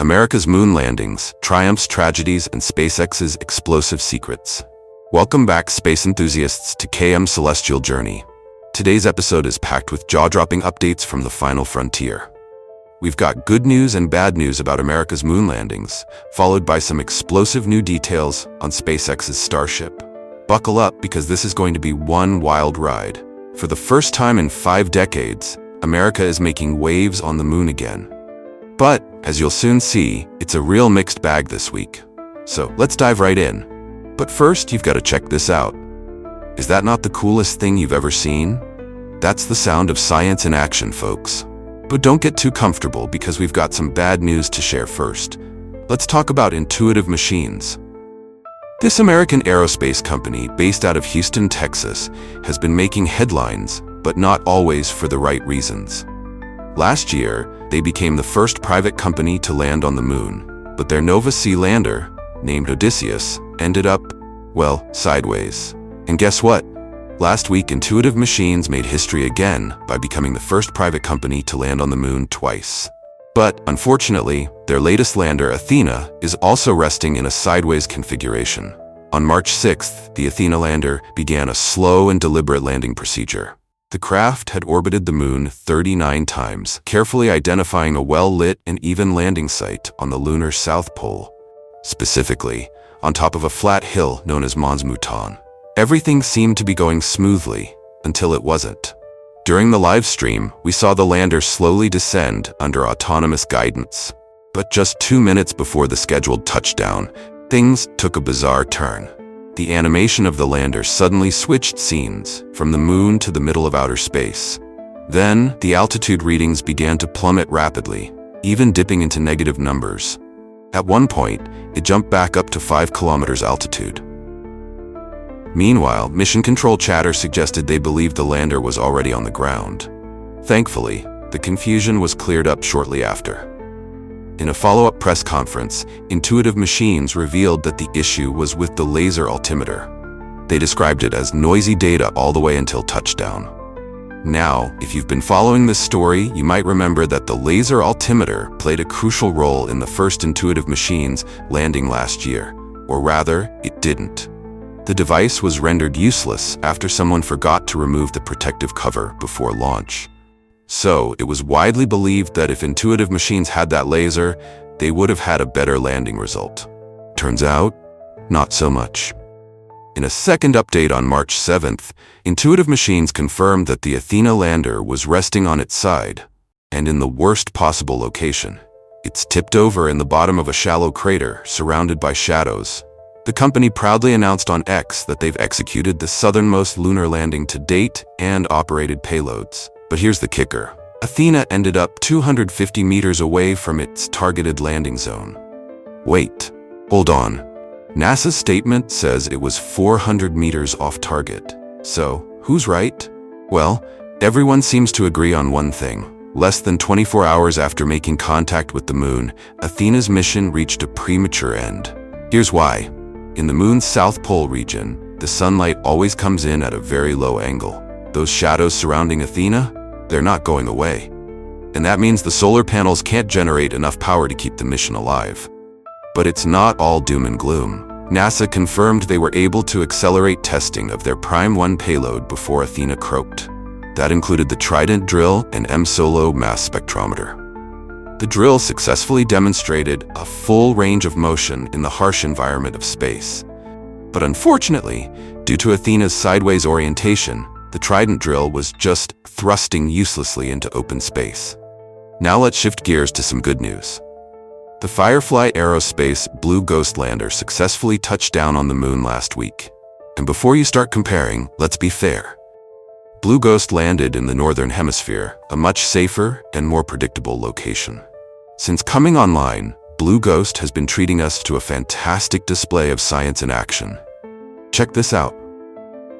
America's moon landings, triumphs, tragedies, and SpaceX's explosive secrets. Welcome back, space enthusiasts, to KM Celestial Journey. Today's episode is packed with jaw-dropping updates from the final frontier. We've got good news and bad news about America's moon landings, followed by some explosive new details on SpaceX's Starship. Buckle up, because this is going to be one wild ride. For the first time in 5 decades, America is making waves on the moon again. But, as you'll soon see, it's a real mixed bag this week. So let's dive right in. But first, you've got to check this out. Is that not the coolest thing you've ever seen? That's the sound of science in action, folks. But don't get too comfortable, because we've got some bad news to share first. Let's talk about Intuitive Machines. This American aerospace company, based out of Houston, Texas, has been making headlines, but not always for the right reasons. Last year, they became the first private company to land on the moon, but their Nova C lander, named Odysseus, ended up, well, sideways. And guess what? Last week, Intuitive Machines made history again by becoming the first private company to land on the moon twice. But, unfortunately, their latest lander, Athena, is also resting in a sideways configuration. On March 6th, the Athena lander began a slow and deliberate landing procedure. The craft had orbited the moon 39 times, carefully identifying a well-lit and even landing site on the lunar south pole. Specifically, on top of a flat hill known as Mons Mouton. Everything seemed to be going smoothly, until it wasn't. During the live stream, we saw the lander slowly descend under autonomous guidance. But just 2 minutes before the scheduled touchdown, things took a bizarre turn. The animation of the lander suddenly switched scenes, from the moon to the middle of outer space. Then, the altitude readings began to plummet rapidly, even dipping into negative numbers. At one point, it jumped back up to 5 kilometers altitude. Meanwhile, mission control chatter suggested they believed the lander was already on the ground. Thankfully, the confusion was cleared up shortly after. In a follow-up press conference, Intuitive Machines revealed that the issue was with the laser altimeter. They described it as noisy data all the way until touchdown. Now, if you've been following this story, you might remember that the laser altimeter played a crucial role in the first Intuitive Machines landing last year. Or rather, it didn't. The device was rendered useless after someone forgot to remove the protective cover before launch. So, it was widely believed that if Intuitive Machines had that laser, they would have had a better landing result. Turns out, not so much. In a second update on March 7th, Intuitive Machines confirmed that the Athena lander was resting on its side, and in the worst possible location. It's tipped over in the bottom of a shallow crater, surrounded by shadows. The company proudly announced on X that they've executed the southernmost lunar landing to date and operated payloads. But here's the kicker. Athena ended up 250 meters away from its targeted landing zone. Wait, hold on. NASA's statement says it was 400 meters off target. So, who's right? Well, everyone seems to agree on one thing. Less than 24 hours after making contact with the moon, Athena's mission reached a premature end. Here's why. In the moon's south pole region, the sunlight always comes in at a very low angle. Those shadows surrounding Athena? They're not going away. And that means the solar panels can't generate enough power to keep the mission alive. But it's not all doom and gloom. NASA confirmed they were able to accelerate testing of their Prime 1 payload before Athena croaked. That included the Trident drill and M-SOLO mass spectrometer. The drill successfully demonstrated a full range of motion in the harsh environment of space. But unfortunately, due to Athena's sideways orientation, the Trident drill was just thrusting uselessly into open space. Now let's shift gears to some good news. The Firefly Aerospace Blue Ghost lander successfully touched down on the moon last week. And before you start comparing, let's be fair. Blue Ghost landed in the northern hemisphere, a much safer and more predictable location. Since coming online, Blue Ghost has been treating us to a fantastic display of science in action. Check this out.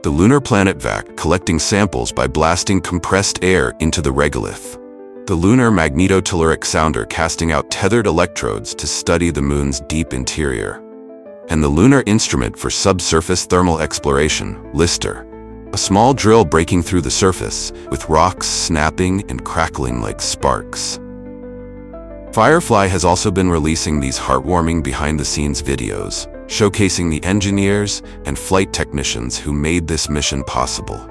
The lunar planet vac collecting samples by blasting compressed air into the regolith. The lunar magnetotelluric sounder casting out tethered electrodes to study the moon's deep interior. And the Lunar Instrument for Subsurface Thermal Exploration, LISTER. A small drill breaking through the surface, with rocks snapping and crackling like sparks. Firefly has also been releasing these heartwarming behind-the-scenes videos, showcasing the engineers and flight technicians who made this mission possible.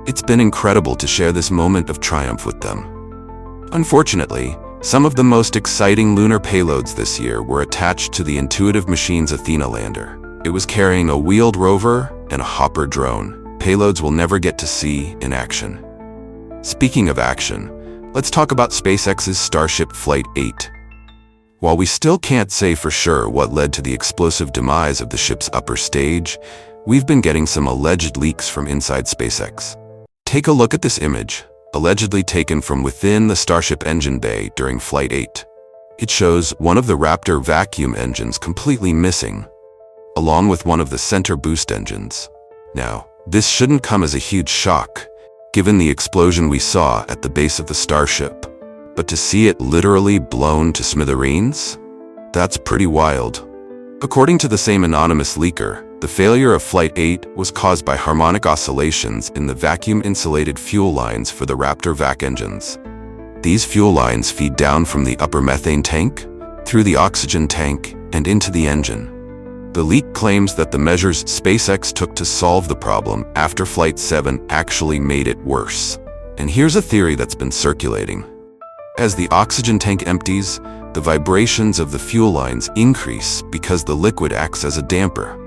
It's been incredible to share this moment of triumph with them. Unfortunately, some of the most exciting lunar payloads this year were attached to the Intuitive Machines Athena lander. It was carrying a wheeled rover and a hopper drone, payloads we'll never get to see in action. Speaking of action, let's talk about SpaceX's Starship Flight 8. While we still can't say for sure what led to the explosive demise of the ship's upper stage, we've been getting some alleged leaks from inside SpaceX. Take a look at this image, allegedly taken from within the Starship engine bay during Flight 8. It shows one of the Raptor vacuum engines completely missing, along with one of the center boost engines. Now, this shouldn't come as a huge shock, given the explosion we saw at the base of the Starship. But to see it literally blown to smithereens? That's pretty wild. According to the same anonymous leaker, the failure of Flight 8 was caused by harmonic oscillations in the vacuum-insulated fuel lines for the Raptor vac engines. These fuel lines feed down from the upper methane tank, through the oxygen tank, and into the engine. The leak claims that the measures SpaceX took to solve the problem after Flight 7 actually made it worse. And here's a theory that's been circulating. As the oxygen tank empties, the vibrations of the fuel lines increase because the liquid acts as a damper.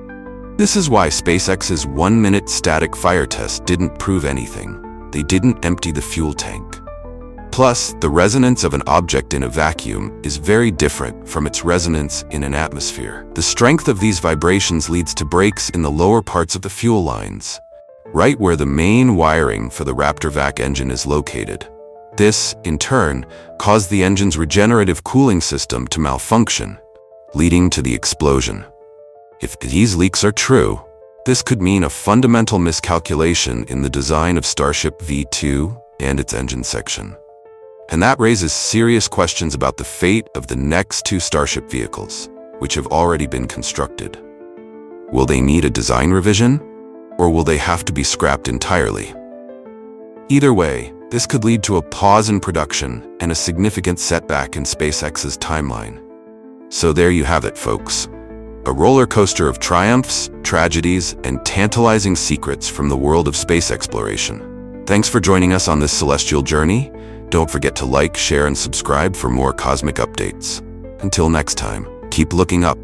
This is why SpaceX's 1-minute static fire test didn't prove anything. They didn't empty the fuel tank. Plus, the resonance of an object in a vacuum is very different from its resonance in an atmosphere. The strength of these vibrations leads to breaks in the lower parts of the fuel lines, right where the main wiring for the Raptor vac engine is located. This, in turn, caused the engine's regenerative cooling system to malfunction, leading to the explosion. If these leaks are true, this could mean a fundamental miscalculation in the design of Starship V2 and its engine section. And that raises serious questions about the fate of the next 2 Starship vehicles, which have already been constructed. Will they need a design revision, or will they have to be scrapped entirely? Either way, this could lead to a pause in production and a significant setback in SpaceX's timeline. So there you have it, folks. A roller coaster of triumphs, tragedies, and tantalizing secrets from the world of space exploration. Thanks for joining us on this celestial journey. Don't forget to like, share, and subscribe for more cosmic updates. Until next time, keep looking up.